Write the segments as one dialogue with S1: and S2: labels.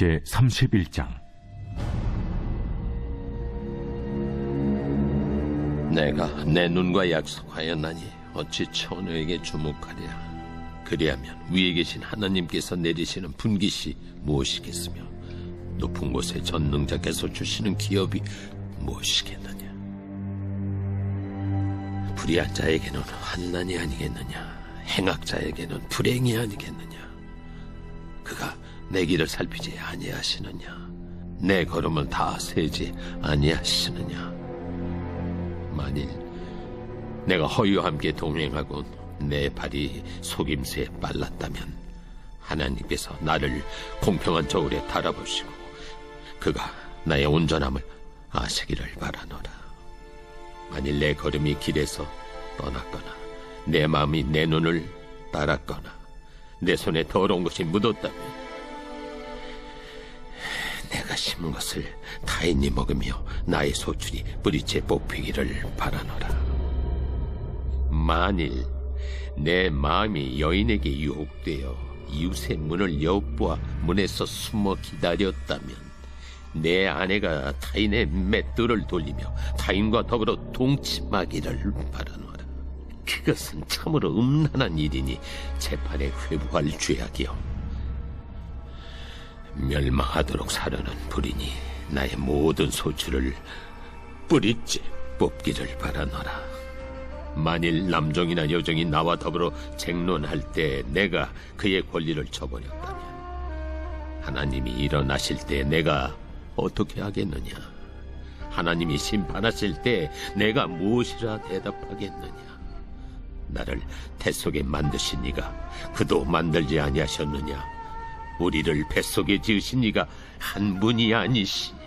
S1: 제31장.
S2: 내가 내 눈과 약속하였나니 어찌 처녀에게 주목하랴. 그리하면 위에 계신 하나님께서 내리시는 분깃이 무엇이겠으며 높은 곳에 전능자께서 주시는 기업이 무엇이겠느냐. 불의한 자에게는 환난이 아니겠느냐, 행악자에게는 불행이 아니겠느냐. 그가 내 길을 살피지 아니하시느냐, 내 걸음을 다 세지 아니하시느냐. 만일 내가 허위와 함께 동행하고 내 발이 속임수에 빨랐다면 하나님께서 나를 공평한 저울에 달아보시고 그가 나의 온전함을 아시기를 바라노라. 만일 내 걸음이 길에서 떠났거나 내 마음이 내 눈을 따랐거나 내 손에 더러운 것이 묻었다면 내가 심은 것을 타인이 먹으며 나의 소출이 뿌리째 뽑히기를 바라노라. 만일 내 마음이 여인에게 유혹되어 이웃의 문을 엿보아 문에서 숨어 기다렸다면 내 아내가 타인의 맷돌을 돌리며 타인과 더불어 동침하기를 바라노라. 그것은 참으로 음란한 일이니 재판에 회부할 죄악이요 멸망하도록 사려는 불이니 나의 모든 소출을 뿌리째 뽑기를 바라노라. 만일 남종이나 여종이 나와 더불어 쟁론할 때 내가 그의 권리를 저버렸다면 하나님이 일어나실 때 내가 어떻게 하겠느냐. 하나님이 심판하실 때 내가 무엇이라 대답하겠느냐. 나를 태 속에 만드신 이가 그도 만들지 아니하셨느냐. 우리를 뱃속에 지으신 이가 한 분이 아니시냐.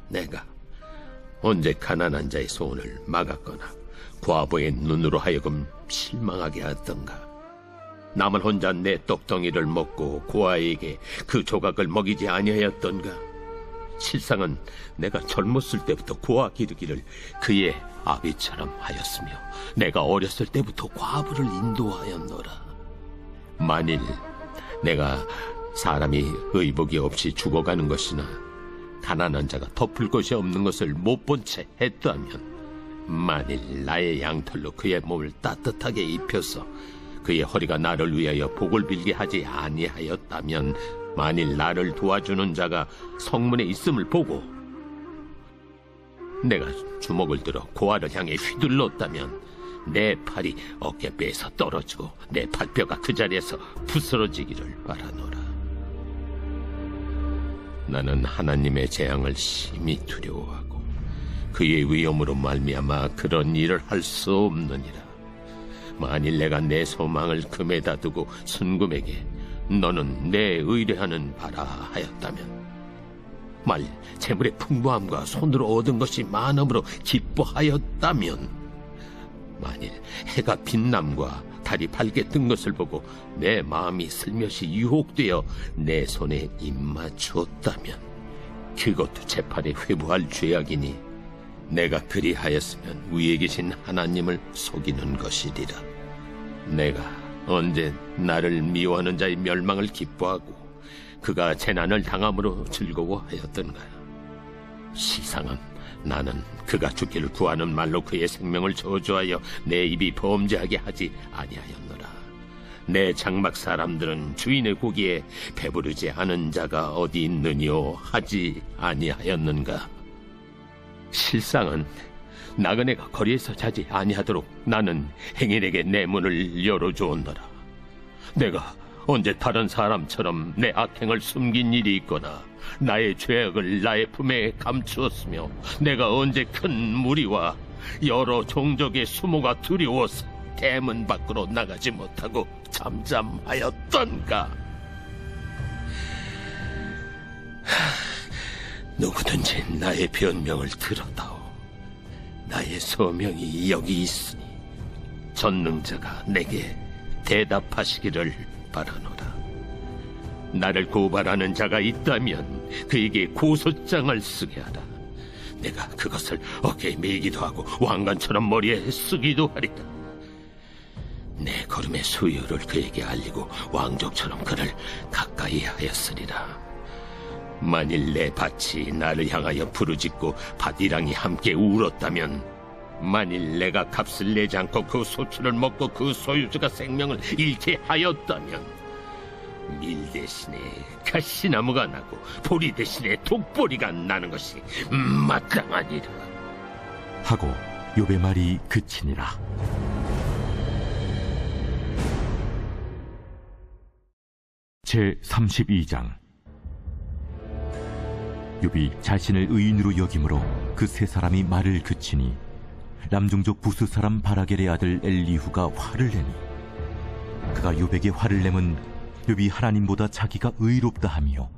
S2: 내가 언제 가난한 자의 소원을 막았거나 과부의 눈으로 하여금 실망하게 하던가. 남은 혼자 내 떡덩이를 먹고 고아에게 그 조각을 먹이지 아니하였던가. 실상은 내가 젊었을 때부터 고아 기르기를 그의 아비처럼 하였으며 내가 어렸을 때부터 과부를 인도하였노라. 만일 내가 사람이 의복이 없이 죽어가는 것이나 가난한 자가 덮을 것이 없는 것을 못 본 채 했다면, 만일 나의 양털로 그의 몸을 따뜻하게 입혀서 그의 허리가 나를 위하여 복을 빌게 하지 아니하였다면, 만일 나를 도와주는 자가 성문에 있음을 보고 내가 주먹을 들어 고아를 향해 휘둘렀다면 내 팔이 어깨뼈에서 떨어지고 내 발뼈가 그 자리에서 부스러지기를 바라노라. 나는 하나님의 재앙을 심히 두려워하고 그의 위엄으로 말미암아 그런 일을 할 수 없느니라. 만일 내가 내 소망을 금에다 두고 순금에게 너는 내 의뢰하는 바라 하였다면, 만일 재물의 풍부함과 손으로 얻은 것이 많음으로 기뻐하였다면, 만일 해가 빛남과 달이 밝게 뜬 것을 보고 내 마음이 슬며시 유혹되어 내 손에 입맞추었다면, 그것도 재판에 회부할 죄악이니 내가 그리하였으면 위에 계신 하나님을 속이는 것이리라. 내가 언제 나를 미워하는 자의 멸망을 기뻐하고 그가 재난을 당함으로 즐거워하였던가. 시상은 나는 그가 죽기를 구하는 말로 그의 생명을 저주하여 내 입이 범죄하게 하지 아니하였노라. 내 장막 사람들은 주인의 고기에 배부르지 않은 자가 어디 있느뇨 하지 아니하였는가. 실상은 나그네가 거리에서 자지 아니하도록 나는 행인에게 내 문을 열어주었노라. 내가 언제 다른 사람처럼 내 악행을 숨긴 일이 있거나 나의 죄악을 나의 품에 감추었으며 내가 언제 큰 무리와 여러 종족의 수모가 두려워서 대문 밖으로 나가지 못하고 잠잠하였던가. 누구든지 나의 변명을 들어다오. 나의 소명이 여기 있으니 전능자가 내게 대답하시기를 바라노라. 나를 고발하는 자가 있다면 그에게 고소장을 쓰게 하라. 내가 그것을 어깨에 메기도 하고 왕관처럼 머리에 쓰기도 하리라. 내 걸음의 수요를 그에게 알리고 왕족처럼 그를 가까이 아이하였으리라. 만일 내 밭이 나를 향하여 부르짖고 밭이랑이 함께 울었다면, 만일 내가 값을 내지 않고 그 소출을 먹고 그 소유주가 생명을 잃게 하였다면, 밀 대신에 가시나무가 나고 보리 대신에 독보리가 나는 것이 마땅하니라.
S1: 하고 욥의 말이 그치니라. 제32장. 욥이 자신을 의인으로 여김으로 그 세 사람이 말을 그치니 남종족 부스 사람 바라겔의 아들 엘리후가 화를 내니, 그가 욥에게 화를 내면 욥이 하나님보다 자기가 의롭다 하며,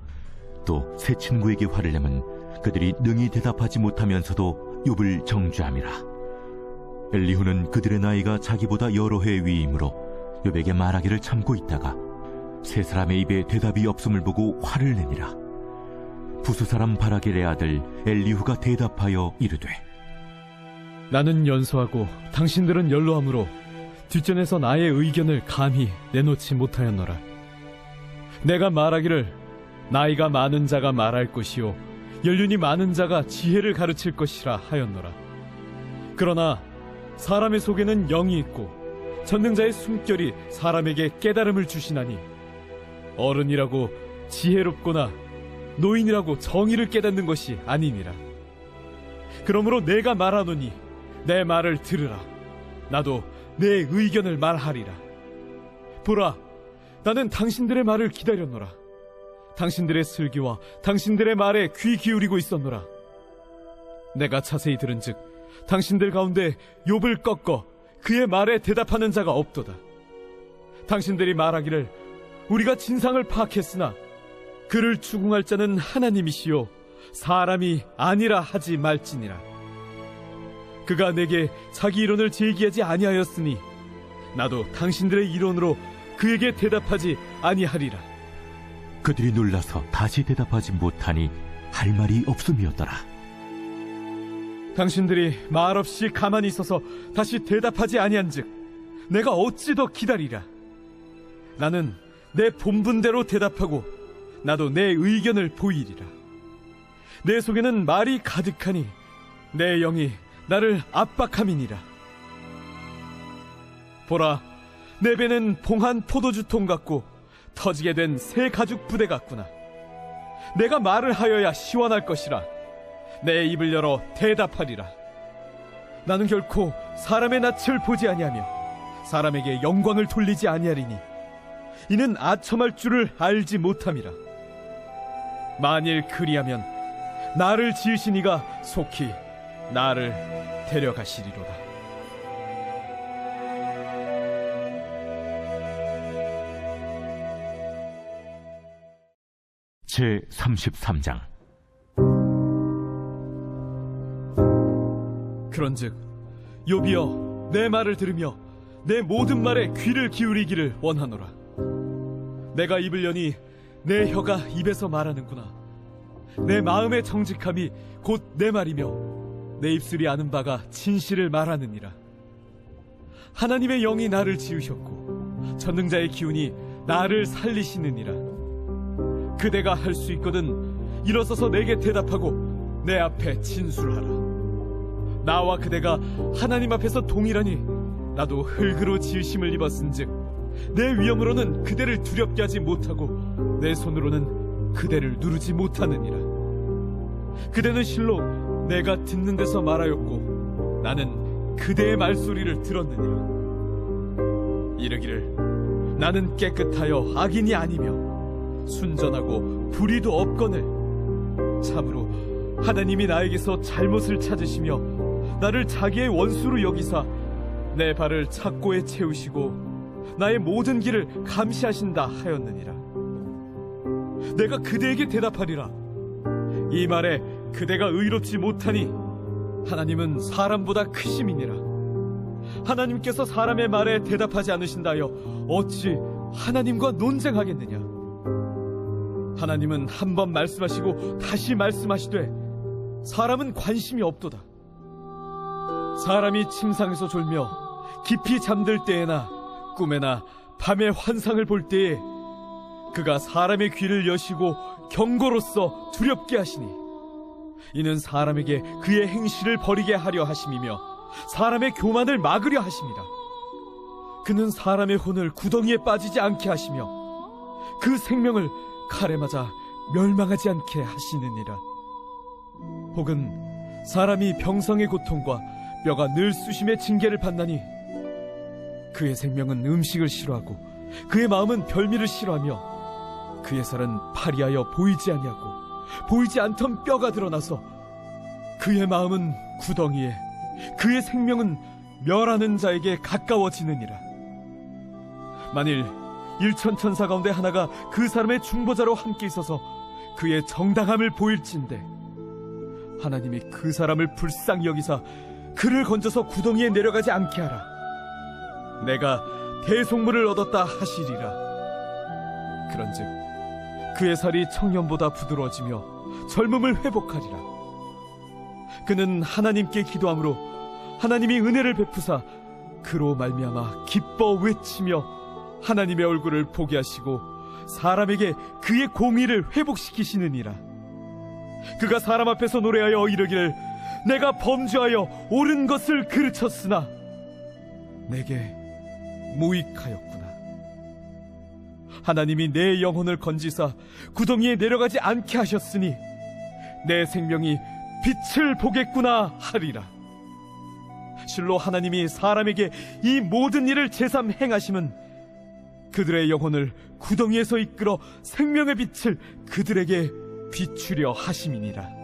S1: 또 세 친구에게 화를 내면 그들이 능히 대답하지 못하면서도 욥을 정죄함이라. 엘리후는 그들의 나이가 자기보다 여러 해 위이므로 욥에게 말하기를 참고 있다가 세 사람의 입에 대답이 없음을 보고 화를 내니라. 부수 사람 바라겔의 아들 엘리후가 대답하여 이르되,
S3: 나는 연소하고 당신들은 연로함으로 뒷전에서 나의 의견을 감히 내놓지 못하였노라. 내가 말하기를 나이가 많은 자가 말할 것이요 연륜이 많은 자가 지혜를 가르칠 것이라 하였노라. 그러나 사람의 속에는 영이 있고 전능자의 숨결이 사람에게 깨달음을 주시나니, 어른이라고 지혜롭거나 노인이라고 정의를 깨닫는 것이 아니니라. 그러므로 내가 말하노니 내 말을 들으라. 나도 내 의견을 말하리라. 보라, 나는 당신들의 말을 기다렸노라. 당신들의 슬기와 당신들의 말에 귀 기울이고 있었노라. 내가 자세히 들은즉 당신들 가운데 욥을 꺾어 그의 말에 대답하는 자가 없도다. 당신들이 말하기를 우리가 진상을 파악했으나 그를 추궁할 자는 하나님이시요 사람이 아니라 하지 말지니라. 그가 내게 자기 이론을 제기하지 아니하였으니 나도 당신들의 이론으로 그에게 대답하지 아니하리라.
S1: 그들이 놀라서 다시 대답하지 못하니 할 말이 없음이었더라.
S3: 당신들이 말없이 가만히 있어서 다시 대답하지 아니한즉 내가 어찌 더 기다리랴. 나는 내 본분대로 대답하고 나도 내 의견을 보이리라. 내 속에는 말이 가득하니 내 영이 나를 압박함이니라. 보라, 내 배는 봉한 포도주통 같고 터지게 된 새 가죽 부대 같구나. 내가 말을 하여야 시원할 것이라. 내 입을 열어 대답하리라. 나는 결코 사람의 낯을 보지 아니하며 사람에게 영광을 돌리지 아니하리니 이는 아첨할 줄을 알지 못함이라. 만일 그리하면 나를 지으신 이가 속히 나를 데려가시리로다.
S1: 제33장.
S3: 그런즉 욥이여, 내 말을 들으며 내 모든 말에 귀를 기울이기를 원하노라. 내가 입을 여니 내 혀가 입에서 말하는구나. 내 마음의 정직함이 곧 내 말이며 내 입술이 아는 바가 진실을 말하느니라. 하나님의 영이 나를 지으셨고 전능자의 기운이 나를 살리시느니라. 그대가 할 수 있거든 일어서서 내게 대답하고 내 앞에 진술하라. 나와 그대가 하나님 앞에서 동일하니 나도 흙으로 지으심을 입었은즉 내 위엄으로는 그대를 두렵게 하지 못하고 내 손으로는 그대를 누르지 못하느니라. 그대는 실로 내가 듣는 데서 말하였고 나는 그대의 말소리를 들었느니라. 이르기를 나는 깨끗하여 악인이 아니며 순전하고 불의도 없거늘 참으로 하나님이 나에게서 잘못을 찾으시며 나를 자기의 원수로 여기사 내 발을 착고에 채우시고 나의 모든 길을 감시하신다 하였느니라. 내가 그대에게 대답하리라. 이 말에 그대가 의롭지 못하니 하나님은 사람보다 크심이니라. 하나님께서 사람의 말에 대답하지 않으신다여 어찌 하나님과 논쟁하겠느냐. 하나님은 한 번 말씀하시고 다시 말씀하시되 사람은 관심이 없도다. 사람이 침상에서 졸며 깊이 잠들 때에나 꿈에나 밤에 환상을 볼 때에 그가 사람의 귀를 여시고 경고로써 두렵게 하시니 이는 사람에게 그의 행실을 버리게 하려 하심이며 사람의 교만을 막으려 하심이라. 그는 사람의 혼을 구덩이에 빠지지 않게 하시며 그 생명을 칼에 맞아 멸망하지 않게 하시느니라. 혹은 사람이 병성의 고통과 뼈가 늘 쑤심의 징계를 받나니 그의 생명은 음식을 싫어하고 그의 마음은 별미를 싫어하며 그의 살은 파리하여 보이지 아니하고 보이지 않던 뼈가 드러나서 그의 마음은 구덩이에 그의 생명은 멸하는 자에게 가까워지느니라. 만일 1천 천사 가운데 하나가 그 사람의 중보자로 함께 있어서 그의 정당함을 보일진대 하나님이 그 사람을 불쌍히 여기사 그를 건져서 구덩이에 내려가지 않게 하라. 내가 대속물을 얻었다 하시리라. 그런즉 그의 살이 청년보다 부드러워지며 젊음을 회복하리라. 그는 하나님께 기도함으로 하나님이 은혜를 베푸사 그로 말미암아 기뻐 외치며 하나님의 얼굴을 보게 하시고 사람에게 그의 공의를 회복시키시느니라. 그가 사람 앞에서 노래하여 이르기를 내가 범죄하여 옳은 것을 그르쳤으나 내게 무익하였구나. 하나님이 내 영혼을 건지사 구덩이에 내려가지 않게 하셨으니 내 생명이 빛을 보겠구나 하리라. 실로 하나님이 사람에게 이 모든 일을 제삼 행하심은 그들의 영혼을 구덩이에서 이끌어 생명의 빛을 그들에게 비추려 하심이니라.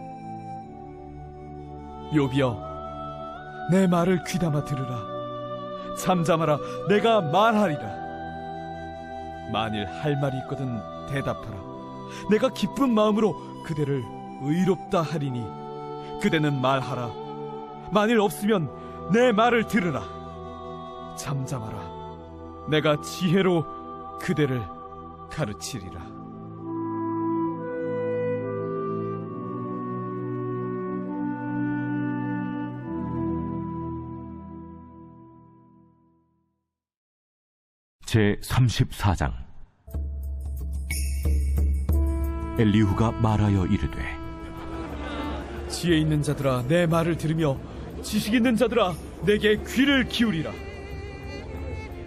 S3: 욥이여, 내 말을 귀담아 들으라. 잠잠하라, 내가 말하리라. 만일 할 말이 있거든 대답하라. 내가 기쁜 마음으로 그대를 의롭다 하리니 그대는 말하라. 만일 없으면 내 말을 들으라. 잠잠하라, 내가 지혜로 그대를 가르치리라.
S1: 제34장. 엘리후가 말하여 이르되
S3: 지혜 있는 자들아 내 말을 들으며 지식 있는 자들아 내게 귀를 기울이라.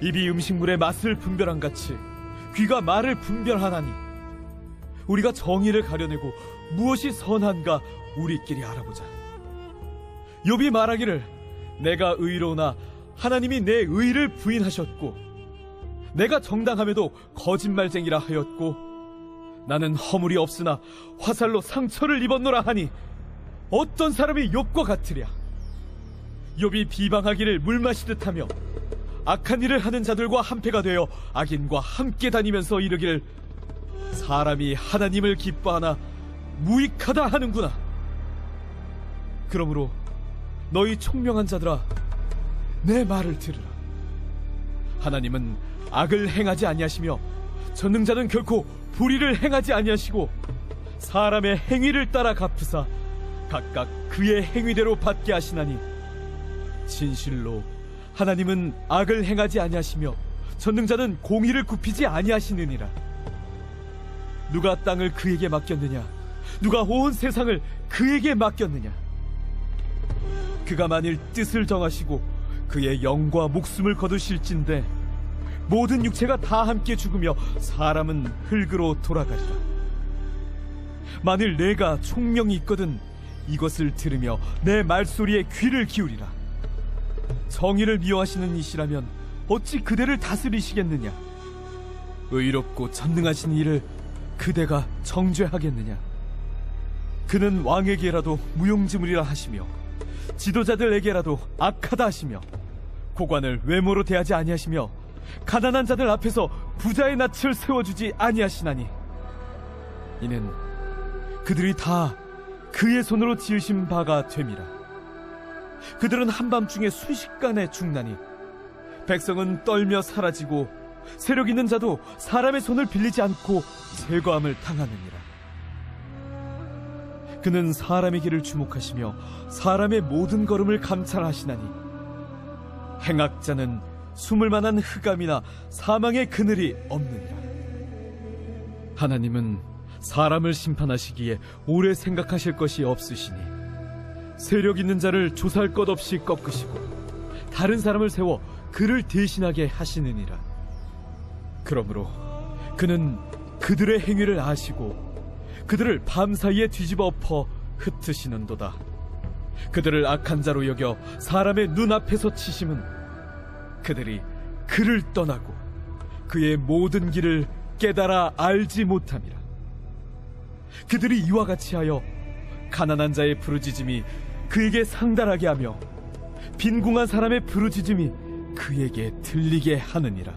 S3: 입이 음식물의 맛을 분별한 같이 귀가 말을 분별하나니 우리가 정의를 가려내고 무엇이 선한가 우리끼리 알아보자. 욥이 말하기를 내가 의로우나 하나님이 내 의를 부인하셨고 내가 정당함에도 거짓말쟁이라 하였고 나는 허물이 없으나 화살로 상처를 입었노라 하니 어떤 사람이 욥과 같으랴. 욥이 비방하기를 물 마시듯 하며 악한 일을 하는 자들과 한패가 되어 악인과 함께 다니면서 이르기를 사람이 하나님을 기뻐하나 무익하다 하는구나. 그러므로 너희 총명한 자들아 내 말을 들으라. 하나님은 악을 행하지 아니하시며 전능자는 결코 불의를 행하지 아니하시고 사람의 행위를 따라 갚으사 각각 그의 행위대로 받게 하시나니 진실로 하나님은 악을 행하지 아니하시며 전능자는 공의를 굽히지 아니하시느니라. 누가 땅을 그에게 맡겼느냐? 누가 온 세상을 그에게 맡겼느냐? 그가 만일 뜻을 정하시고 그의 영과 목숨을 거두실진대 모든 육체가 다 함께 죽으며 사람은 흙으로 돌아가리라. 만일 내가 총명이 있거든 이것을 들으며 내 말소리에 귀를 기울이라. 정의를 미워하시는 이시라면 어찌 그대를 다스리시겠느냐? 의롭고 전능하신 이를 그대가 정죄하겠느냐? 그는 왕에게라도 무용지물이라 하시며 지도자들에게라도 악하다 하시며 고관을 외모로 대하지 아니하시며 가난한 자들 앞에서 부자의 낯을 세워주지 아니하시나니 이는 그들이 다 그의 손으로 지으신 바가 됨이라. 그들은 한밤중에 순식간에 죽나니 백성은 떨며 사라지고 세력 있는 자도 사람의 손을 빌리지 않고 제거함을 당하느니라. 그는 사람의 길을 주목하시며 사람의 모든 걸음을 감찰하시나니 행악자는 숨을 만한 흑암이나 사망의 그늘이 없느니라. 하나님은 사람을 심판하시기에 오래 생각하실 것이 없으시니 세력 있는 자를 조사할 것 없이 꺾으시고 다른 사람을 세워 그를 대신하게 하시느니라. 그러므로 그는 그들의 행위를 아시고 그들을 밤사이에 뒤집어 엎어 흩으시는도다. 그들을 악한 자로 여겨 사람의 눈앞에서 치심은 그들이 그를 떠나고 그의 모든 길을 깨달아 알지 못함이라. 그들이 이와 같이 하여 가난한 자의 부르짖음이 그에게 상달하게 하며 빈궁한 사람의 부르짖음이 그에게 들리게 하느니라.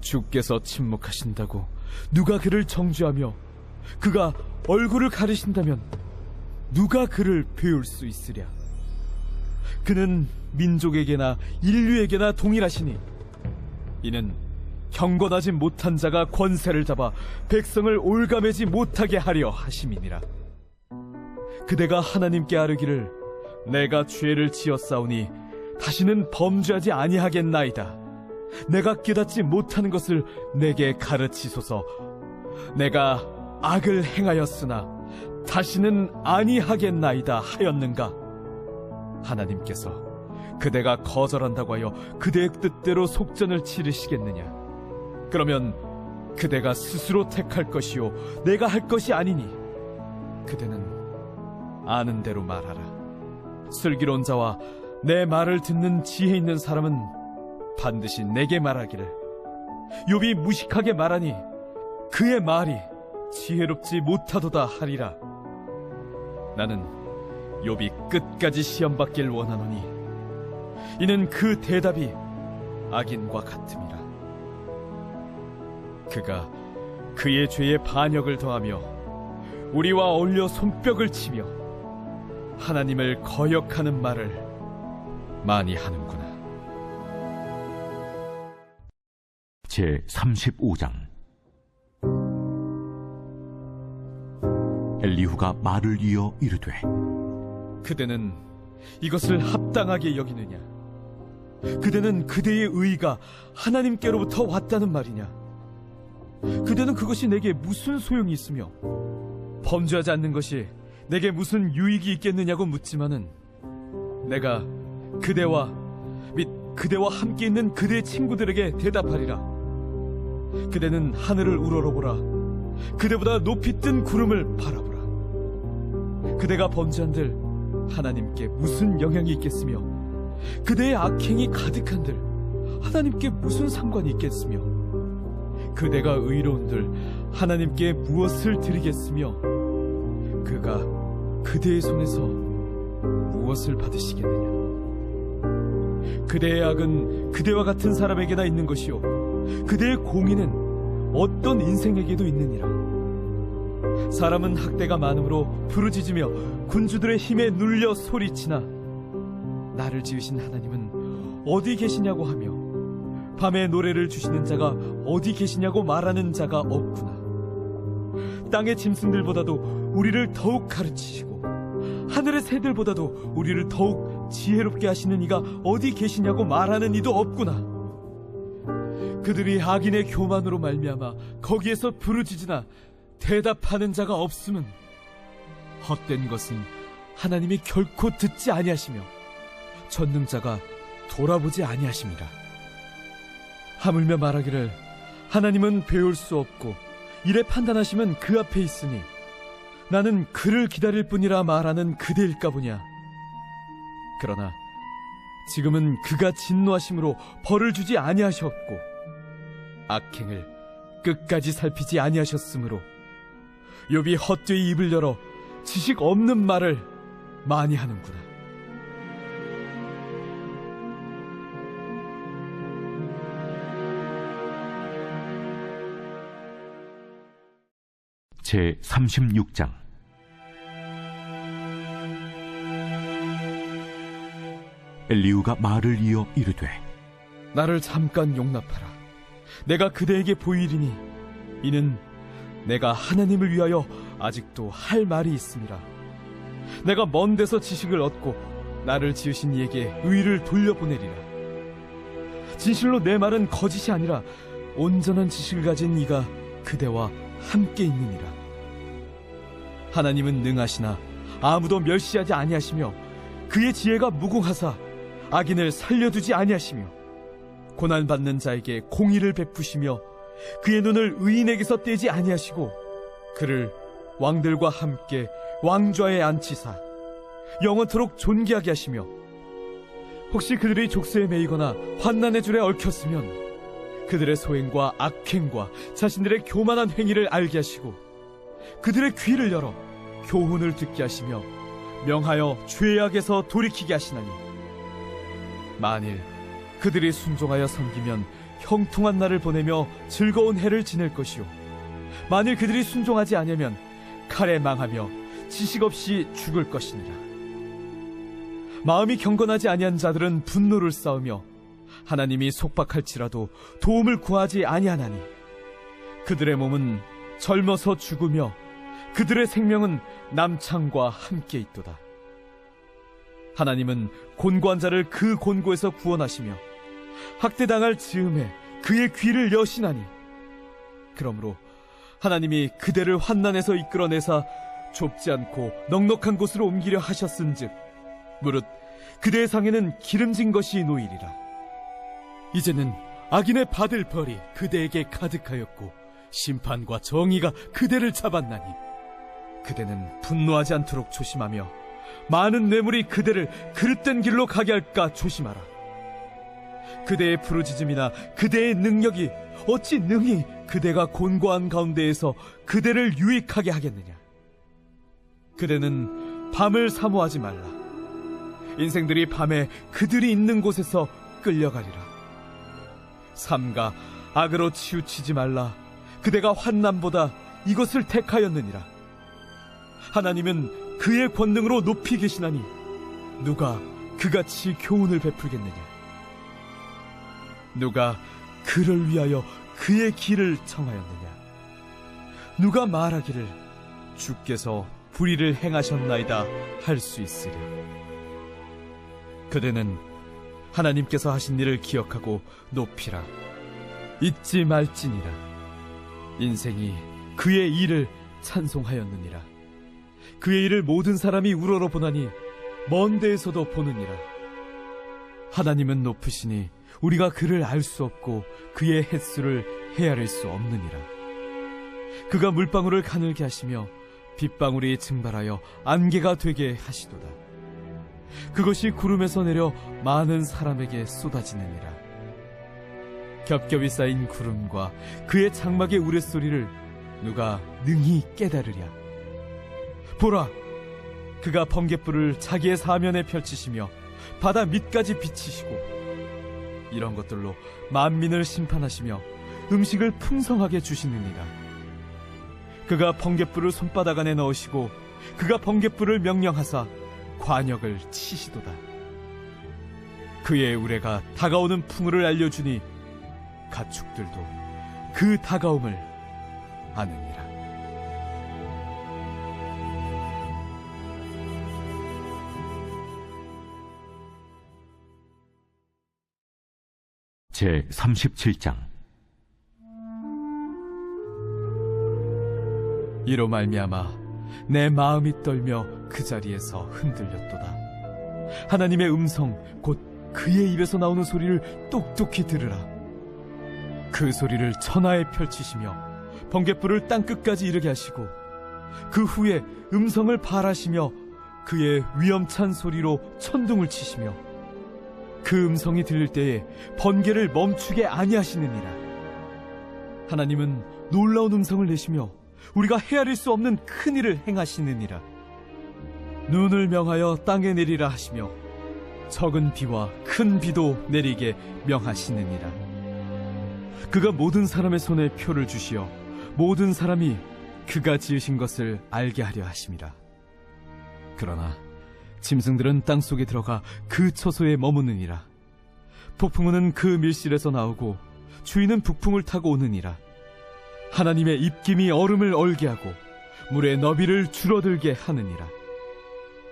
S3: 주께서 침묵하신다고 누가 그를 정죄하며 그가 얼굴을 가리신다면 누가 그를 배울 수 있으랴. 그는 민족에게나 인류에게나 동일하시니 이는 경건하지 못한 자가 권세를 잡아 백성을 올가매지 못하게 하려 하심이니라. 그대가 하나님께 아뢰기를 내가 죄를 지었사오니 다시는 범죄하지 아니하겠나이다. 내가 깨닫지 못하는 것을 내게 가르치소서. 내가 악을 행하였으나 다시는 아니하겠나이다 하였는가? 하나님께서 그대가 거절한다고 하여 그대의 뜻대로 속전을 치르시겠느냐? 그러면 그대가 스스로 택할 것이요 내가 할 것이 아니니 그대는 아는 대로 말하라. 슬기로운 자와 내 말을 듣는 지혜 있는 사람은 반드시 내게 말하기를 욥이 무식하게 말하니 그의 말이 지혜롭지 못하도다 하리라. 나는 욥이 끝까지 시험받길 원하노니 이는 그 대답이 악인과 같음이라. 그가 그의 죄에 반역을 더하며 우리와 어울려 손뼉을 치며 하나님을 거역하는 말을 많이 하는구나.
S1: 제 35장. 엘리후가 말을 이어 이르되
S3: 그대는 이것을 합당하게 여기느냐? 그대는 그대의 의의가 하나님께로부터 왔다는 말이냐? 그대는 그것이 내게 무슨 소용이 있으며 범죄하지 않는 것이 내게 무슨 유익이 있겠느냐고 묻지만은 내가 그대와 및 그대와 함께 있는 그대의 친구들에게 대답하리라. 그대는 하늘을 우러러보라. 그대보다 높이 뜬 구름을 바라보라. 그대가 범죄한들 하나님께 무슨 영향이 있겠으며 그대의 악행이 가득한들 하나님께 무슨 상관이 있겠으며 그대가 의로운들 하나님께 무엇을 드리겠으며 그가 그대의 손에서 무엇을 받으시겠느냐? 그대의 악은 그대와 같은 사람에게나 있는 것이요 그대의 공의는 어떤 인생에게도 있느니라. 사람은 학대가 많으므로 부르짖으며 군주들의 힘에 눌려 소리치나 나를 지으신 하나님은 어디 계시냐고 하며 밤에 노래를 주시는 자가 어디 계시냐고 말하는 자가 없구나. 땅의 짐승들보다도 우리를 더욱 가르치시고 하늘의 새들보다도 우리를 더욱 지혜롭게 하시는 이가 어디 계시냐고 말하는 이도 없구나. 그들이 악인의 교만으로 말미암아 거기에서 부르짖으나 대답하는 자가 없음은 헛된 것은 하나님이 결코 듣지 아니하시며 전능자가 돌아보지 아니하심이라. 하물며 말하기를 하나님은 배울 수 없고 이래 판단하시면 그 앞에 있으니 나는 그를 기다릴 뿐이라 말하는 그대일까 보냐. 그러나 지금은 그가 진노하심으로 벌을 주지 아니하셨고 악행을 끝까지 살피지 아니하셨으므로 욥이 헛되이 입을 열어 지식 없는 말을 많이 하는구나.
S1: 제 36장. 엘리후가 말을 이어 이르되
S3: 나를 잠깐 용납하라. 내가 그대에게 보이리니 이는 내가 하나님을 위하여 아직도 할 말이 있음이라. 내가 먼 데서 지식을 얻고 나를 지으신 이에게 의를 돌려보내리라. 진실로 내 말은 거짓이 아니라 온전한 지식을 가진 이가 그대와 함께 있느니라. 하나님은 능하시나 아무도 멸시하지 아니하시며 그의 지혜가 무궁하사 악인을 살려두지 아니하시며 고난받는 자에게 공의를 베푸시며 그의 눈을 의인에게서 떼지 아니하시고 그를 왕들과 함께 왕좌에 앉히사 영원토록 존귀하게 하시며 혹시 그들이 족쇄에 매이거나 환난의 줄에 얽혔으면 그들의 소행과 악행과 자신들의 교만한 행위를 알게 하시고 그들의 귀를 열어 교훈을 듣게 하시며 명하여 죄악에서 돌이키게 하시나니 만일 그들이 순종하여 섬기면 형통한 날을 보내며 즐거운 해를 지낼 것이요 만일 그들이 순종하지 아니하면 칼에 망하며 지식 없이 죽을 것이니라. 마음이 경건하지 아니한 자들은 분노를 쌓으며 하나님이 속박할지라도 도움을 구하지 아니하나니 그들의 몸은 젊어서 죽으며 그들의 생명은 남창과 함께 있도다. 하나님은 곤고한 자를 그 곤고에서 구원하시며 학대당할 즈음에 그의 귀를 여시나니 그러므로 하나님이 그대를 환난에서 이끌어내사 좁지 않고 넉넉한 곳으로 옮기려 하셨은즉 무릇 그대의 상에는 기름진 것이 놓이리라. 이제는 악인의 받을 벌이 그대에게 가득하였고 심판과 정의가 그대를 잡았나니 그대는 분노하지 않도록 조심하며 많은 뇌물이 그대를 그릇된 길로 가게 할까 조심하라. 그대의 부르짖음이나 그대의 능력이 어찌 능히 그대가 곤고한 가운데에서 그대를 유익하게 하겠느냐. 그대는 밤을 사모하지 말라. 인생들이 밤에 그들이 있는 곳에서 끌려가리라. 삼가 악으로 치우치지 말라. 그대가 환난보다 이것을 택하였느니라. 하나님은 그의 권능으로 높이 계시나니 누가 그같이 교훈을 베풀겠느냐. 누가 그를 위하여 그의 길을 청하였느냐. 누가 말하기를 주께서 불의를 행하셨나이다 할 수 있으랴. 그대는 하나님께서 하신 일을 기억하고 높이라. 잊지 말지니라. 인생이 그의 일을 찬송하였느니라. 그의 일을 모든 사람이 우러러 보나니 먼 데에서도 보느니라. 하나님은 높으시니 우리가 그를 알 수 없고 그의 횟수를 헤아릴 수 없느니라. 그가 물방울을 가늘게 하시며 빗방울이 증발하여 안개가 되게 하시도다. 그것이 구름에서 내려 많은 사람에게 쏟아지느니라. 겹겹이 쌓인 구름과 그의 장막의 우레소리를 누가 능히 깨달으랴. 보라, 그가 번갯불을 자기의 사면에 펼치시며 바다 밑까지 비치시고 이런 것들로 만민을 심판하시며 음식을 풍성하게 주시느니라. 그가 번갯불을 손바닥 안에 넣으시고 그가 번갯불을 명령하사 관역을 치시도다. 그의 우레가 다가오는 풍우를 알려주니 가축들도 그 다가옴을 아느니라.
S1: 제 37장.
S3: 이로 말미암아 내 마음이 떨며 그 자리에서 흔들렸도다. 하나님의 음성 곧 그의 입에서 나오는 소리를 똑똑히 들으라. 그 소리를 천하에 펼치시며 번갯불을 땅끝까지 이르게 하시고 그 후에 음성을 발하시며 그의 위엄찬 소리로 천둥을 치시며 그 음성이 들릴 때에 번개를 멈추게 아니하시느니라. 하나님은 놀라운 음성을 내시며 우리가 헤아릴 수 없는 큰 일을 행하시느니라. 눈을 명하여 땅에 내리라 하시며 적은 비와 큰 비도 내리게 명하시느니라. 그가 모든 사람의 손에 표를 주시어 모든 사람이 그가 지으신 것을 알게 하려 하심이라. 그러나 짐승들은 땅속에 들어가 그 처소에 머무느니라. 폭풍우는 그 밀실에서 나오고 주인은 북풍을 타고 오느니라. 하나님의 입김이 얼음을 얼게 하고 물의 너비를 줄어들게 하느니라.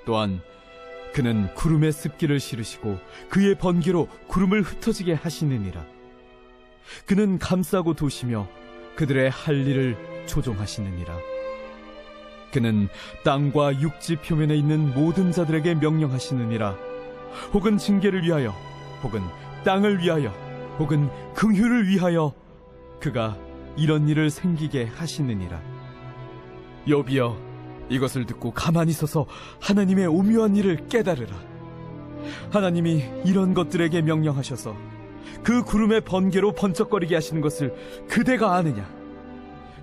S3: 또한 그는 구름에 습기를 실으시고 그의 번개로 구름을 흩어지게 하시느니라. 그는 감싸고 도시며 그들의 할 일을 조종하시느니라. 그는 땅과 육지 표면에 있는 모든 자들에게 명령하시느니라. 혹은 징계를 위하여, 혹은 땅을 위하여, 혹은 긍휼을 위하여 그가 이런 일을 생기게 하시느니라. 욥이여, 이것을 듣고 가만히 서서 하나님의 오묘한 일을 깨달으라. 하나님이 이런 것들에게 명령하셔서 그 구름의 번개로 번쩍거리게 하시는 것을 그대가 아느냐?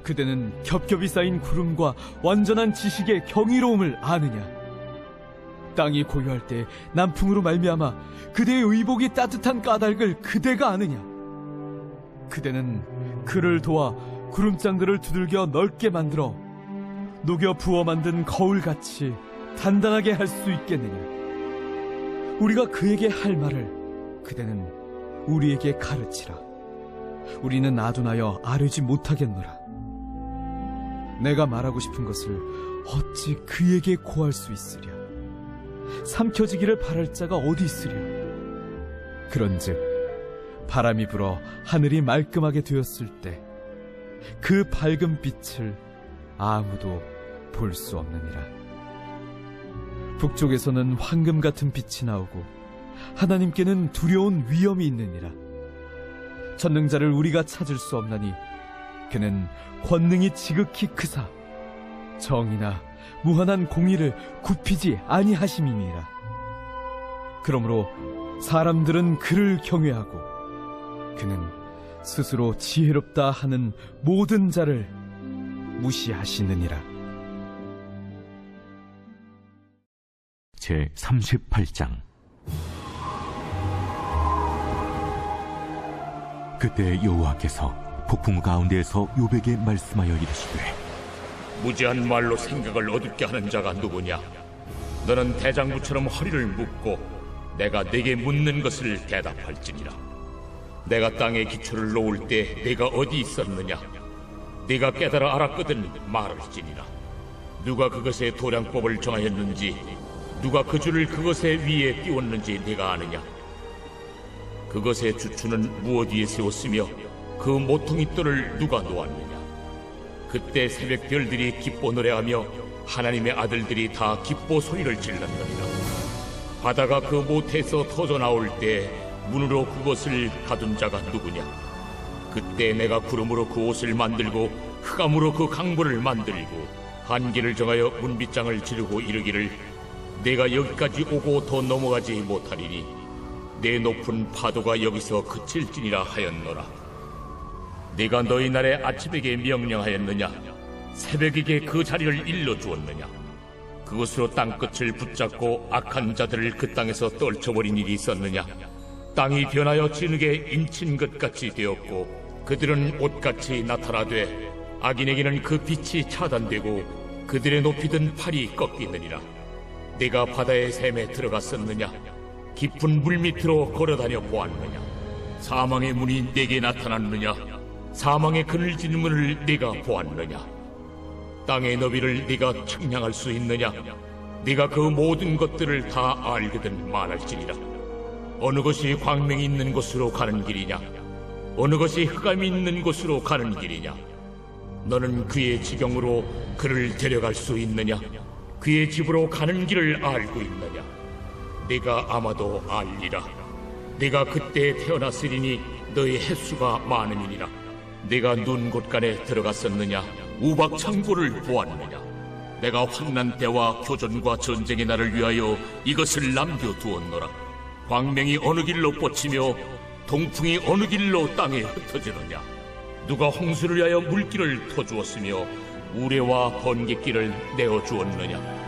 S3: 그대는 겹겹이 쌓인 구름과 완전한 지식의 경이로움을 아느냐? 땅이 고요할 때 남풍으로 말미암아 그대의 의복이 따뜻한 까닭을 그대가 아느냐? 그대는 그를 도와 구름장들을 두들겨 넓게 만들어 녹여 부어 만든 거울같이 단단하게 할 수 있겠느냐? 우리가 그에게 할 말을 그대는 우리에게 가르치라. 우리는 아둔하여 아뢰지 못하겠노라. 내가 말하고 싶은 것을 어찌 그에게 고할 수 있으랴? 삼켜지기를 바랄 자가 어디 있으랴? 그런즉 바람이 불어 하늘이 말끔하게 되었을 때 그 밝은 빛을 아무도 볼 수 없느니라. 북쪽에서는 황금 같은 빛이 나오고 하나님께는 두려운 위엄이 있느니라. 전능자를 우리가 찾을 수 없나니 그는 권능이 지극히 크사 정의나 무한한 공의를 굽히지 아니하심이니라. 그러므로 사람들은 그를 경외하고 그는 스스로 지혜롭다 하는 모든 자를 무시하시느니라.
S1: 제 38장. 그때 여호와께서 폭풍 가운데에서 욥에게 말씀하여 이르시되,
S2: 무지한 말로 생각을 어둡게 하는 자가 누구냐? 너는 대장부처럼 허리를 묶고 내가 네게 묻는 것을 대답할지니라. 내가 땅에 기초를 놓을 때 네가 어디 있었느냐? 네가 깨달아 알았거든 말할지니라. 누가 그것의 도량법을 정하였는지, 누가 그 줄을 그것의 위에 띄웠는지 네가 아느냐? 그것의 주추는 무엇 위에 세웠으며 그 모퉁이 돌을 누가 놓았느냐? 그때 새벽 별들이 기뻐 노래하며 하나님의 아들들이 다 기뻐 소리를 질렀느니라. 바다가 그 모태에서 터져 나올 때 문으로 그것을 가둔 자가 누구냐? 그때 내가 구름으로 그 옷을 만들고 흑암으로 그 강보를 만들고 한계를 정하여 문빗장을 지르고 이르기를 내가 여기까지 오고 더 넘어가지 못하리니 내 높은 파도가 여기서 그칠지니라 하였노라. 네가 너희 날에 아침에게 명령하였느냐? 새벽에게 그 자리를 일러주었느냐? 그것으로 땅끝을 붙잡고 악한 자들을 그 땅에서 떨쳐버린 일이 있었느냐? 땅이 변하여 진흙에 인친 것 같이 되었고 그들은 옷같이 나타나되 악인에게는 그 빛이 차단되고 그들의 높이든 팔이 꺾이느니라. 네가 바다의 샘에 들어갔었느냐? 깊은 물 밑으로 걸어다녀 보았느냐? 사망의 문이 네게 나타났느냐? 사망의 그늘진 문을 네가 보았느냐? 땅의 너비를 네가 측량할 수 있느냐? 네가 그 모든 것들을 다 알거든 말할지니라. 어느 것이 광명이 있는 곳으로 가는 길이냐? 어느 것이 흑암이 있는 곳으로 가는 길이냐? 너는 그의 지경으로 그를 데려갈 수 있느냐? 그의 집으로 가는 길을 알고 있느냐? 네가 아마도 알리라. 네가 그때 태어났으리니 너의 횟수가 많음이니라. 네가 눈 곳간에 들어갔었느냐? 우박 창고를 보았느냐? 내가 환난 때와 교전과 전쟁의 날을 위하여 이것을 남겨두었노라. 광명이 어느 길로 뻗치며 동풍이 어느 길로 땅에 흩어지느냐? 누가 홍수를 위하여 물길을 터주었으며 우레와 번갯길을 내어주었느냐?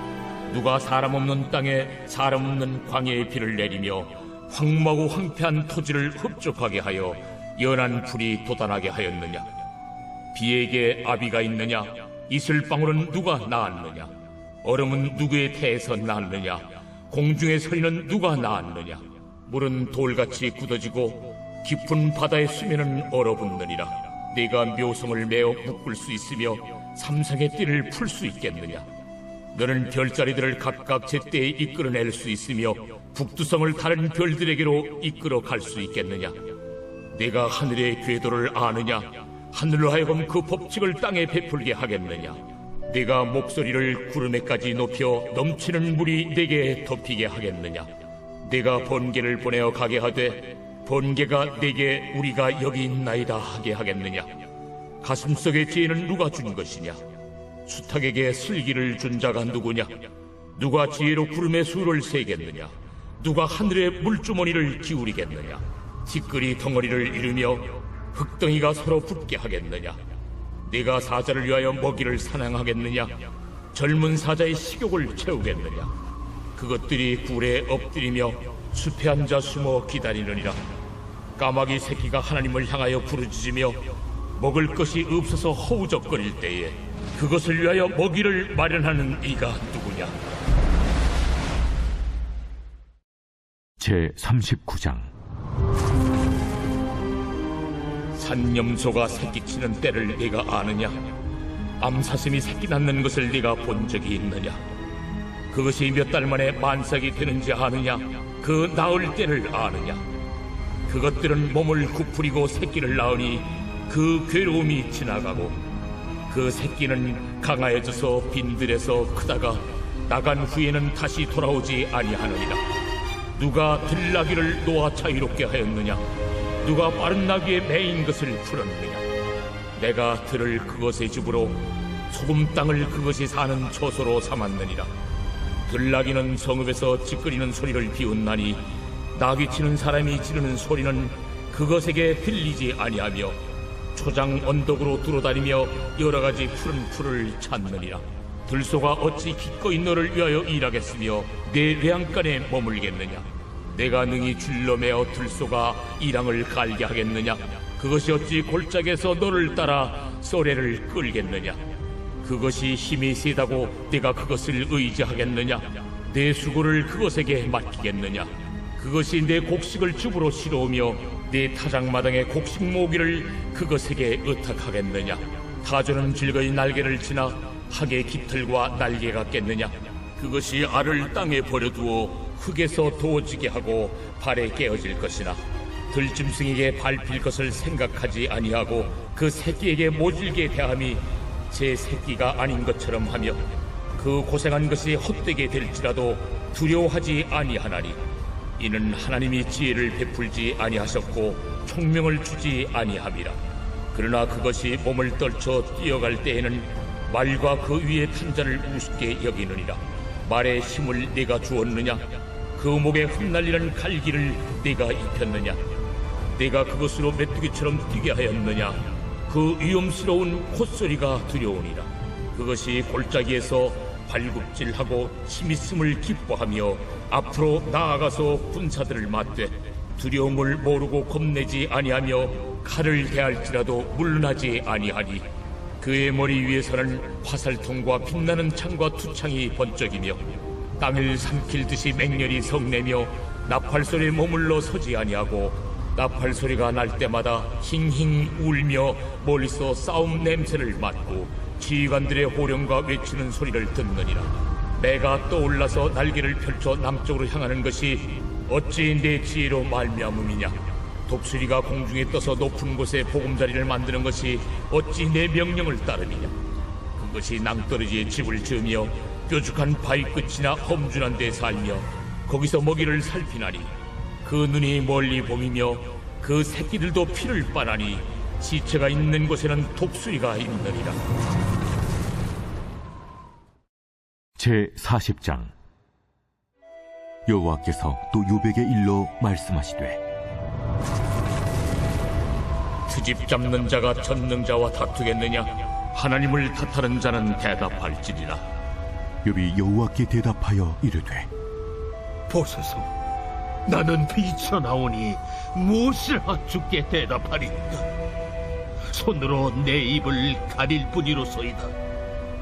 S2: 누가 사람 없는 땅에 사람 없는 광야의 비를 내리며 황무하고 황폐한 토지를 흡족하게 하여 연한 풀이 돋아나게 하였느냐? 비에게 아비가 있느냐? 이슬방울은 누가 낳았느냐? 얼음은 누구의 태에서 낳았느냐? 공중의 서리는 누가 낳았느냐? 물은 돌같이 굳어지고 깊은 바다의 수면은 얼어붙느니라. 네가 묘성을 메어 묶을 수 있으며 삼상의 띠를 풀 수 있겠느냐? 너는 별자리들을 각각 제때에 이끌어낼 수 있으며 북두성을 다른 별들에게로 이끌어 갈 수 있겠느냐? 네가 하늘의 궤도를 아느냐? 하늘로 하여금 그 법칙을 땅에 베풀게 하겠느냐? 네가 목소리를 구름에까지 높여 넘치는 물이 네게 덮이게 하겠느냐? 네가 번개를 보내어 가게 하되 번개가 네게 우리가 여기 있나이다 하게 하겠느냐? 가슴속의 지혜는 누가 준 것이냐? 수탉에게 슬기를 준 자가 누구냐? 누가 지혜로 구름의 수를 세겠느냐? 누가 하늘의 물주머니를 기울이겠느냐? 티끌이 덩어리를 이루며 흙덩이가 서로 붙게 하겠느냐? 네가 사자를 위하여 먹이를 사냥하겠느냐? 젊은 사자의 식욕을 채우겠느냐? 그것들이 굴에 엎드리며 숲에 앉아 숨어 기다리느니라. 까마귀 새끼가 하나님을 향하여 부르짖으며 먹을 것이 없어서 허우적거릴 때에 그것을 위하여 먹이를 마련하는 이가 누구냐?
S1: 제39장
S2: 산염소가 새끼치는 때를 네가 아느냐? 암사슴이 새끼 낳는 것을 네가 본 적이 있느냐? 그것이 몇 달 만에 만삭이 되는지 아느냐? 그 나을 때를 아느냐? 그것들은 몸을 구부리고 새끼를 낳으니 그 괴로움이 지나가고 그 새끼는 강하여져서 빈들에서 크다가 나간 후에는 다시 돌아오지 아니하느니라. 누가 들나귀를 놓아 자유롭게 하였느냐? 누가 빠른 나귀에 매인 것을 풀었느냐? 내가 들을 그것의 집으로 소금 땅을 그것이 사는 처소로 삼았느니라. 들나귀는 성읍에서 찌끄리는 소리를 비웃나니 나귀 치는 사람이 지르는 소리는 그것에게 들리지 아니하며 초장 언덕으로 두루다니며 여러 가지 푸른 풀을 찾느니라. 들소가 어찌 기꺼이 너를 위하여 일하겠으며 내 외양간에 머물겠느냐? 내가 능히 줄로 매어 들소가 이랑을 갈게 하겠느냐? 그것이 어찌 골짜기에서 너를 따라 쏘래를 끌겠느냐? 그것이 힘이 세다고 내가 그것을 의지하겠느냐? 내 수고를 그것에게 맡기겠느냐? 그것이 내 곡식을 줍으로 실어오며 내 타작마당의 곡식 모기를 그것에게 의탁하겠느냐? 타조는 즐거이 날개를 치나 학의 깃털과 날개가 깼느냐? 그것이 알을 땅에 버려두어 흙에서 도어지게 하고 발에 깨어질 것이나 들짐승에게 밟힐 것을 생각하지 아니하고 그 새끼에게 모질게 대함이 제 새끼가 아닌 것처럼 하며 그 고생한 것이 헛되게 될지라도 두려워하지 아니하나니 이는 하나님이 지혜를 베풀지 아니하셨고 총명을 주지 아니함이라. 그러나 그것이 몸을 떨쳐 뛰어갈 때에는 말과 그 위에 탄 자를 우습게 여기느니라. 말에 힘을 네가 주었느냐? 그 목에 흩날리는 갈기를 네가 입혔느냐? 네가 그것으로 메뚜기처럼 뛰게 하였느냐? 그 위험스러운 콧소리가 두려우니라. 그것이 골짜기에서 발굽질하고 힘있음을 기뻐하며 앞으로 나아가서 군사들을 맞되 두려움을 모르고 겁내지 아니하며 칼을 대할지라도 물러나지 아니하니 그의 머리 위에서는 화살통과 빛나는 창과 투창이 번쩍이며 땅을 삼킬듯이 맹렬히 성내며 나팔소리에 머물러 서지 아니하고 나팔소리가 날 때마다 힝힝 울며 멀리서 싸움 냄새를 맡고 지휘관들의 호령과 외치는 소리를 듣느니라. 매가 떠올라서 날개를 펼쳐 남쪽으로 향하는 것이 어찌 내 지혜로 말미암음이냐? 독수리가 공중에 떠서 높은 곳에 보금자리를 만드는 것이 어찌 내 명령을 따름이냐? 그것이 낭떠러지에 집을 지으며 뾰족한 바위 끝이나 험준한 데 살며 거기서 먹이를 살피나니 그 눈이 멀리 봄이며 그 새끼들도 피를 빠나니 시체가 있는 곳에는 독수리가 있느니라.
S1: 제40장 여호와께서 또 요백의 일로 말씀하시되
S2: 트집 잡는 자가 전능자와 다투겠느냐? 하나님을 탓하는 자는 대답할지니라.
S1: 욥이 여호와께 대답하여 이르되
S4: 보소서, 나는 비쳐나오니 무엇을 주께 대답하리까? 손으로 내 입을 가릴 뿐이로소이다.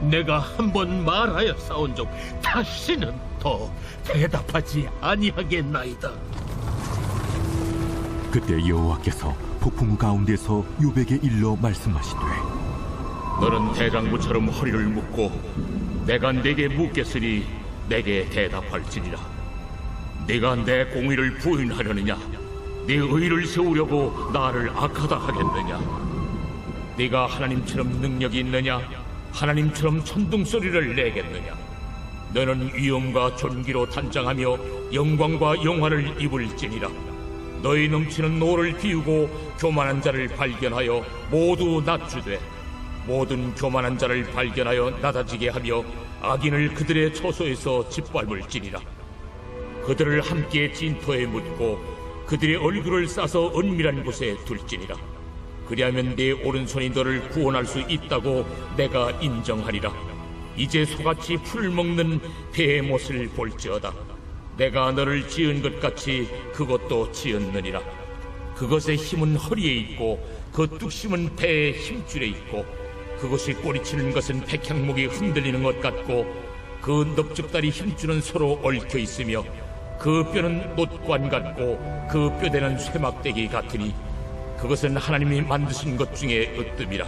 S4: 내가 한번 말하여 싸운 적 다시는 더 대답하지 아니하겠나이다.
S1: 그때 여호와께서 폭풍 가운데서 욥에게 일러 말씀하시되
S2: 너는 대장부처럼 허리를 묶고 내가 내게 묻겠으니 내게 대답할지니라. 네가 내 공의를 부인하려느냐? 네 의를 세우려고 나를 악하다 하겠느냐?
S4: 네가 하나님처럼 능력이 있느냐? 하나님처럼 천둥 소리를 내겠느냐? 너는 위엄과 존귀로 단장하며 영광과 영화를 입을지니라. 너희 넘치는 노를 비우고 교만한 자를 발견하여 모두 낮추되 모든 교만한 자를 발견하여 낮아지게 하며 악인을 그들의 처소에서 짓밟을지니라. 그들을 함께 찐터에 묻고 그들의 얼굴을 싸서 은밀한 곳에 둘지니라. 그리하면 네 오른손이 너를 구원할 수 있다고 내가 인정하리라. 이제 소같이 풀을 먹는 배의 못을 볼지어다. 내가 너를 지은 것 같이 그것도 지었느니라. 그것의 힘은 허리에 있고 그 뚝심은 배의 힘줄에 있고 그것이 꼬리치는 것은 백향목이 흔들리는 것 같고 그 넓적다리 힘줄은 서로 얽혀 있으며 그 뼈는 놋관 같고 그 뼈대는 쇠막대기 같으니 그것은 하나님이 만드신 것 중에 으뜸이라.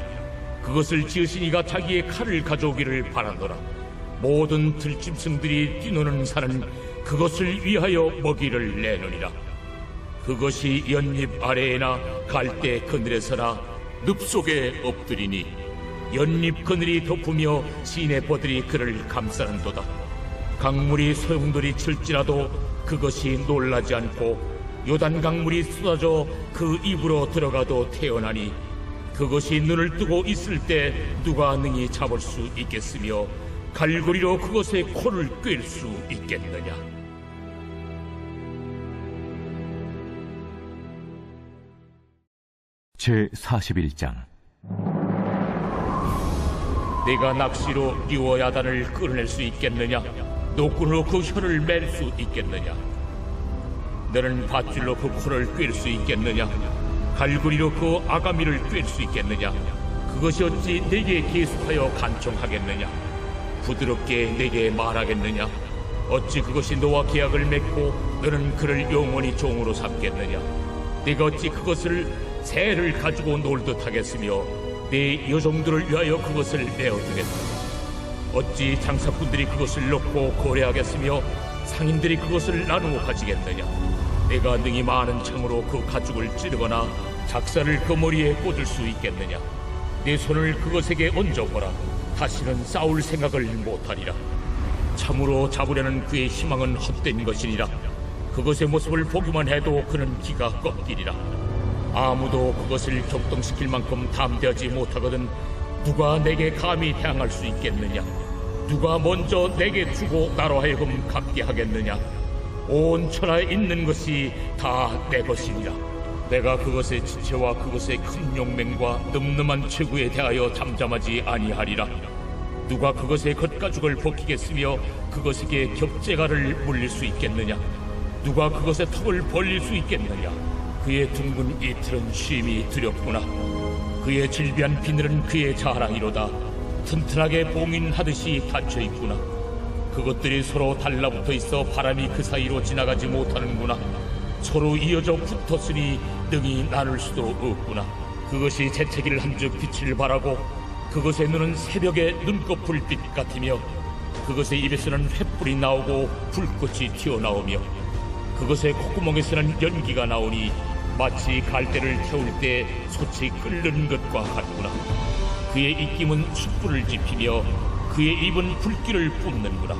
S4: 그것을 지으신 이가 자기의 칼을 가져오기를 바라노라. 모든 들짐승들이 뛰노는 산은 그것을 위하여 먹이를 내느니라. 그것이 연잎 아래에나 갈대 그늘에서나 늪 속에 엎드리니 연잎 그늘이 덮으며 시내 버들이 그를 감싸는도다. 강물이 소용돌이 칠지라도 그것이 놀라지 않고 요단 강물이 쏟아져 그 입으로 들어가도 태어나니 그것이 눈을 뜨고 있을 때 누가 능히 잡을 수 있겠으며 갈고리로 그것의 코를 꿰일 수 있겠느냐.
S1: 제41장.
S4: 네가 낚시로 리워야단을 끌어낼 수 있겠느냐? 노끈으로 그 혀를 맬 수 있겠느냐? 너는 밧줄로 그 코를 꿰일 수 있겠느냐? 갈고리로 그 아가미를 꿰일 수 있겠느냐? 그것이 어찌 내게 계속하여 간청하겠느냐? 부드럽게 내게 말하겠느냐? 어찌 그것이 너와 계약을 맺고 너는 그를 영원히 종으로 삼겠느냐? 네가 어찌 그것을 새를 가지고 놀듯 하겠으며 네 여종들을 위하여 그것을 내어두겠느냐? 어찌 장사꾼들이 그것을 넣고 거래하겠으며 상인들이 그것을 나누어 가지겠느냐? 내가 능히 많은 창으로 그 가죽을 찌르거나 작사를 그 머리에 꽂을 수 있겠느냐? 내 손을 그것에게 얹어보라. 다시는 싸울 생각을 못하리라. 참으로 잡으려는 그의 희망은 헛된 것이니라. 그것의 모습을 보기만 해도 그는 기가 꺾이리라. 아무도 그것을 격동시킬 만큼 담대하지 못하거든 누가 내게 감히 대항할 수 있겠느냐? 누가 먼저 내게 주고 나로 하여금 갚게 하겠느냐? 온 천하에 있는 것이 다 내 것이니라. 내가 그것의 지체와 그것의 큰 용맹과 늠름한 체구에 대하여 잠잠하지 아니하리라. 누가 그것의 겉가죽을 벗기겠으며 그것에게 겹재가를 물릴 수 있겠느냐? 누가 그것의 턱을 벌릴 수 있겠느냐? 그의 둥근 이틀은 쉼이 두렵구나. 그의 질비한 비늘은 그의 자랑이로다. 튼튼하게 봉인하듯이 닫혀있구나. 그것들이 서로 달라붙어 있어 바람이 그 사이로 지나가지 못하는구나. 서로 이어져 붙었으니 능히 나눌 수도 없구나. 그것이 재채기를 한즉 빛을 발하고 그것의 눈은 새벽의 눈꽃 불빛 같으며 그것의 입에서는 횃불이 나오고 불꽃이 튀어나오며 그것의 콧구멍에서는 연기가 나오니 마치 갈대를 태울 때 솥이 끓는 것과 같구나. 그의 입김은 숯불을 지피며 그의 입은 불길을 뿜는구나.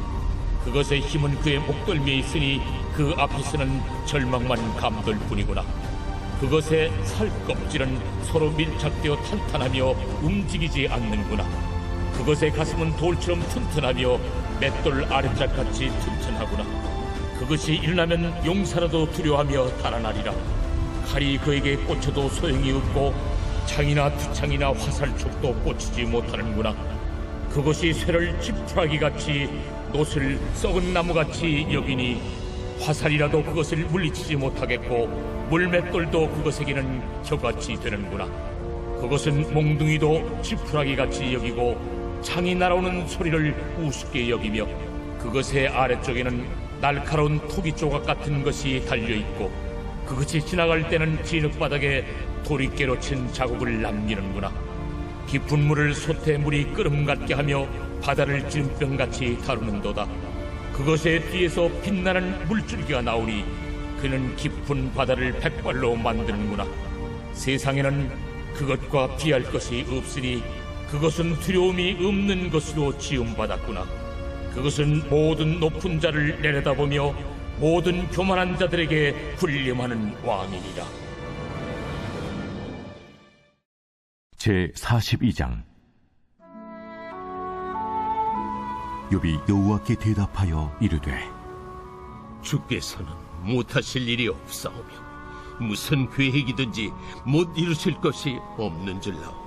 S4: 그것의 힘은 그의 목덜미에 있으니 그 앞에서는 절망만 감돌 뿐이구나. 그것의 살껍질은 서로 밀착되어 탄탄하며 움직이지 않는구나. 그것의 가슴은 돌처럼 튼튼하며 맷돌 아랫짝같이 튼튼하구나. 그것이 일어나면 용사라도 두려워하며 달아나리라. 칼이 그에게 꽂혀도 소용이 없고 창이나 두창이나 화살촉도 꽂히지 못하는구나. 그것이 쇠를 지푸라기같이 놋을 썩은 나무같이 여기니 화살이라도 그것을 물리치지 못하겠고 물맷돌도 그것에게는 혀같이 되는구나. 그것은 몽둥이도 지푸라기같이 여기고 창이 날아오는 소리를 우습게 여기며 그것의 아래쪽에는 날카로운 토기 조각 같은 것이 달려있고 그것이 지나갈 때는 진흙바닥에 도리깨로 친 자국을 남기는구나. 깊은 물을 솥에 물이 끓음 같게 하며 바다를 지름병같이 다루는도다. 그것의 뒤에서 빛나는 물줄기가 나오니 그는 깊은 바다를 백발로 만드는구나. 세상에는 그것과 비할 것이 없으니 그것은 두려움이 없는 것으로 지음받았구나. 그것은 모든 높은 자를 내려다보며 모든 교만한 자들에게 군림하는 왕이니라.
S1: 제42장. 욥이 여호와께 대답하여 이르되
S2: 주께서는 못하실 일이 없사오며 무슨 계획이든지 못 이루실 것이 없는 줄 나오니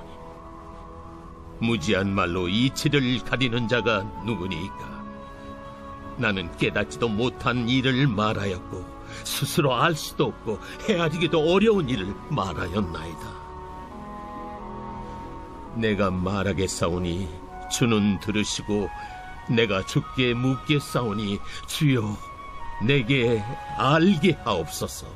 S2: 무지한 말로 이치를 가리는 자가 누구니까? 나는 깨닫지도 못한 일을 말하였고 스스로 알 수도 없고 헤아리기도 어려운 일을 말하였나이다. 내가 말하겠사오니 주는 들으시고 내가 주께 묻겠사오니 주여 내게 알게 하옵소서.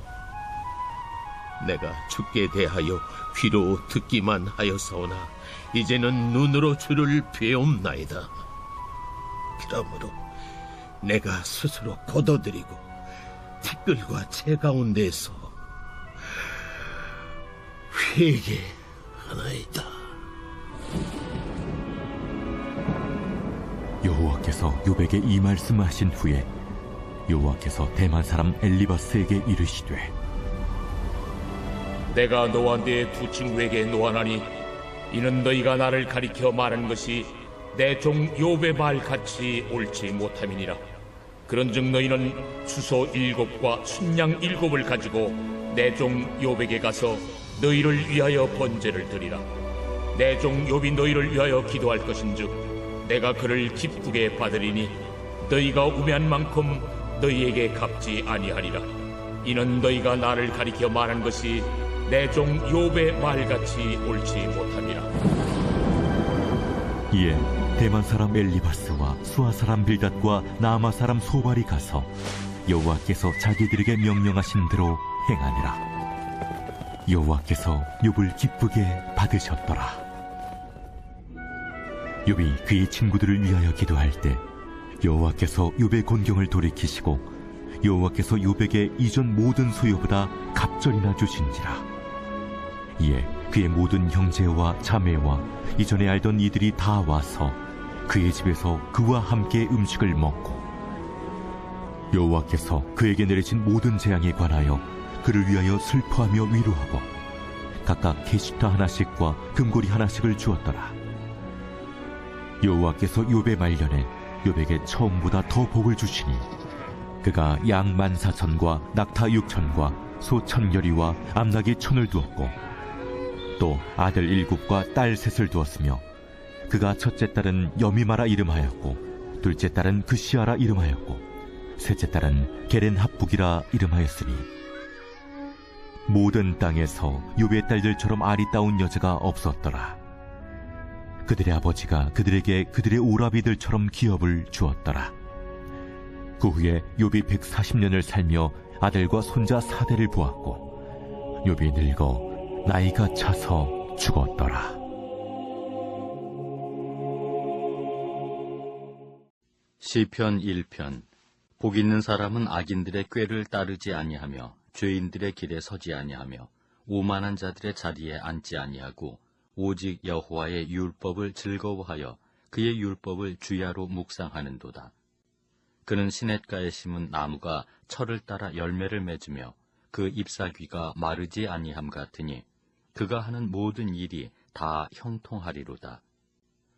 S2: 내가 주께 대하여 귀로 듣기만 하였사오나 이제는 눈으로 주를 배움나이다. 그러므로 내가 스스로 거둬들이고 티끌과 재 가운데서 회개하나이다.
S1: 여호와께서 욥에게 이 말씀하신 후에 여호와께서 대만 사람 엘리바스에게 이르시되
S4: 내가 너와 네 두 친구에게 노하나니 이는 너희가 나를 가리켜 말한 것이 내 종 욥의 말같이 옳지 못함이니라. 그런즉 너희는 수소 7과 순양 7을 가지고 내 종 욥에게 가서 너희를 위하여 번제를 드리라. 내 종 욥이 너희를 위하여 기도할 것인즉 내가 그를 기쁘게 받으리니 너희가 우매한 만큼 너희에게 갚지 아니하리라. 이는 너희가 나를 가리켜 말한 것이 내 종 욥의 말같이 옳지 못함이라.
S1: 이에 대만 사람 엘리바스와 수아 사람 빌닷과 나아마 사람 소발이 가서 여호와께서 자기들에게 명령하신 대로 행하니라. 여호와께서 욥을 기쁘게 받으셨더라. 욥이 그의 친구들을 위하여 기도할 때 여호와께서 욥의 곤경을 돌이키시고 여호와께서 욥에게 이전 모든 소유보다 갑절이나 주신지라. 이에 그의 모든 형제와 자매와 이전에 알던 이들이 다 와서 그의 집에서 그와 함께 음식을 먹고 여호와께서 그에게 내리신 모든 재앙에 관하여 그를 위하여 슬퍼하며 위로하고 각각 게시타 하나씩과 금고리 하나씩을 주었더라. 여호와께서 욥의 말년에 욥에게 처음보다 더 복을 주시니 그가 양 14,000과 낙타 6,000과 소 1,000여리와 암낙이 1,000을 두었고 또 아들 7과 딸 3을 두었으며 그가 첫째 딸은 여미마라 이름하였고 둘째 딸은 그시아라 이름하였고 셋째 딸은 게렌합북이라 이름하였으니 모든 땅에서 욥의 딸들처럼 아리따운 여자가 없었더라. 그들의 아버지가 그들에게 그들의 오라비들처럼 기업을 주었더라. 그 후에 욥이 140년을 살며 아들과 손자 4대를 보았고 욥이 늙어 나이가 차서 죽었더라.
S5: 시편 1편. 복 있는 사람은 악인들의 꾀를 따르지 아니하며 죄인들의 길에 서지 아니하며 오만한 자들의 자리에 앉지 아니하고 오직 여호와의 율법을 즐거워하여 그의 율법을 주야로 묵상하는도다. 그는 시냇가에 심은 나무가 철을 따라 열매를 맺으며 그 잎사귀가 마르지 아니함 같으니 그가 하는 모든 일이 다 형통하리로다.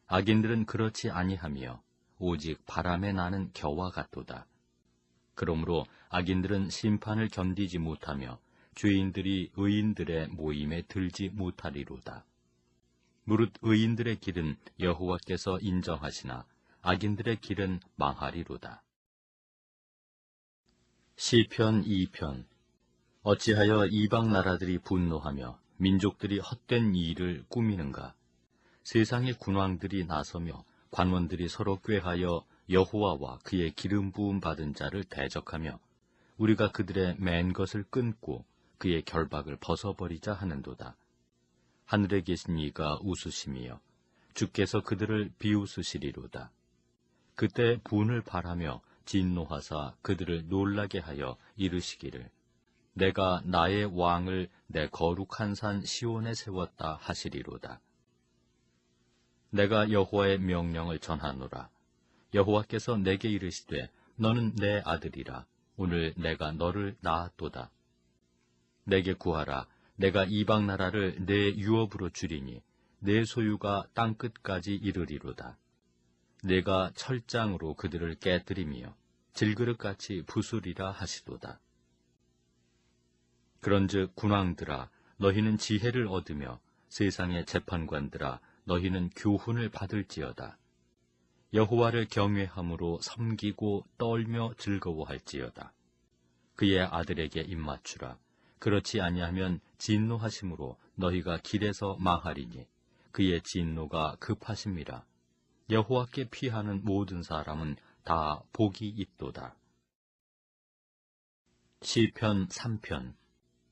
S5: 악인들은 그렇지 아니하며 오직 바람에 나는 겨와 같도다. 그러므로 악인들은 심판을 견디지 못하며 죄인들이 의인들의 모임에 들지 못하리로다. 무릇 의인들의 길은 여호와께서 인정하시나 악인들의 길은 망하리로다. 시편 2편. 어찌하여 이방 나라들이 분노하며 민족들이 헛된 일을 꾸미는가? 세상의 군왕들이 나서며 관원들이 서로 꾀하여 여호와와 그의 기름 부음 받은 자를 대적하며 우리가 그들의 맨 것을 끊고 그의 결박을 벗어버리자 하는도다. 하늘에 계신 이가 웃으심이여 주께서 그들을 비웃으시리로다. 그때 분을 발하며 진노하사 그들을 놀라게 하여 이르시기를 내가 나의 왕을 내 거룩한 산 시온에 세웠다 하시리로다. 내가 여호와의 명령을 전하노라. 여호와께서 내게 이르시되 너는 내 아들이라. 오늘 내가 너를 낳았도다. 내게 구하라. 내가 이방 나라를 내 유업으로 주리니 내 소유가 땅 끝까지 이르리로다. 내가 철장으로 그들을 깨뜨리며 질그릇같이 부수리라 하시도다. 그런즉 군왕들아 너희는 지혜를 얻으며 세상의 재판관들아 너희는 교훈을 받을지어다. 여호와를 경외함으로 섬기고 떨며 즐거워할지어다. 그의 아들에게 입맞추라. 그렇지 아니하면 진노하심으로 너희가 길에서 망하리니 그의 진노가 급하심이라. 여호와께 피하는 모든 사람은 다 복이 있도다. 시편 3편.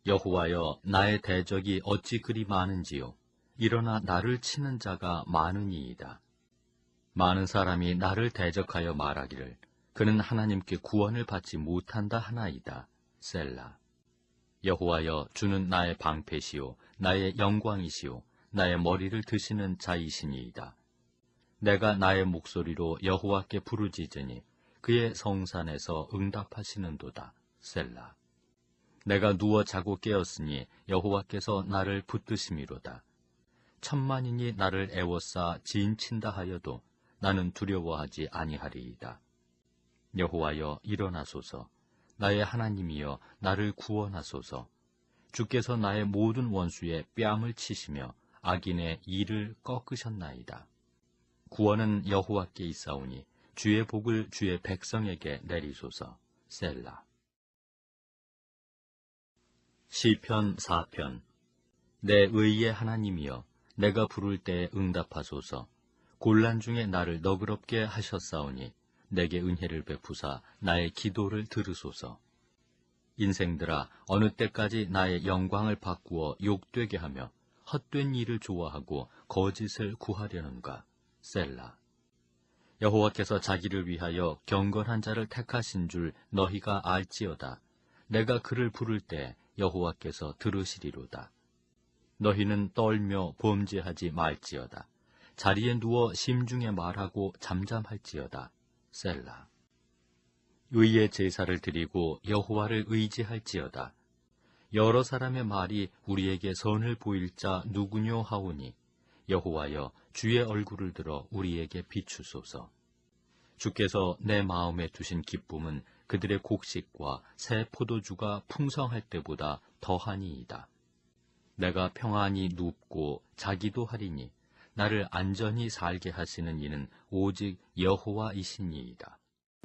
S5: 여호와여, 나의 대적이 어찌 그리 많은지요. 일어나 나를 치는 자가 많으니이다. 많은 사람이 나를 대적하여 말하기를 그는 하나님께 구원을 받지 못한다 하나이다. 셀라. 여호와여, 주는 나의 방패시요 나의 영광이시요 나의 머리를 드시는 자이시니이다. 내가 나의 목소리로 여호와께 부르짖으니 그의 성산에서 응답하시는도다. 셀라. 내가 누워 자고 깨었으니 여호와께서 나를 붙드심이로다. 천만인이 나를 애워싸 지인친다 하여도 나는 두려워하지 아니하리이다. 여호와여, 일어나소서. 나의 하나님이여, 나를 구원하소서. 주께서 나의 모든 원수의 뺨을 치시며 악인의 이를 꺾으셨나이다. 구원은 여호와께 있사오니 주의 복을 주의 백성에게 내리소서. 셀라. 시편 4편. 내 의의 하나님이여, 내가 부를 때 응답하소서. 곤란 중에 나를 너그럽게 하셨사오니 내게 은혜를 베푸사 나의 기도를 들으소서. 인생들아, 어느 때까지 나의 영광을 바꾸어 욕되게 하며 헛된 일을 좋아하고 거짓을 구하려는가. 셀라. 여호와께서 자기를 위하여 경건한 자를 택하신 줄 너희가 알지어다. 내가 그를 부를 때 여호와께서 들으시리로다. 너희는 떨며 범죄하지 말지어다. 자리에 누워 심중에 말하고 잠잠할지어다. 셀라. 의의 제사를 드리고 여호와를 의지할지어다. 여러 사람의 말이 우리에게 선을 보일 자 누구뇨 하오니 여호와여, 주의 얼굴을 들어 우리에게 비추소서. 주께서 내 마음에 두신 기쁨은 그들의 곡식과 새 포도주가 풍성할 때보다 더하니이다. 내가 평안히 눕고 자기도 하리니 나를 안전히 살게 하시는 이는 오직 여호와이시니이다.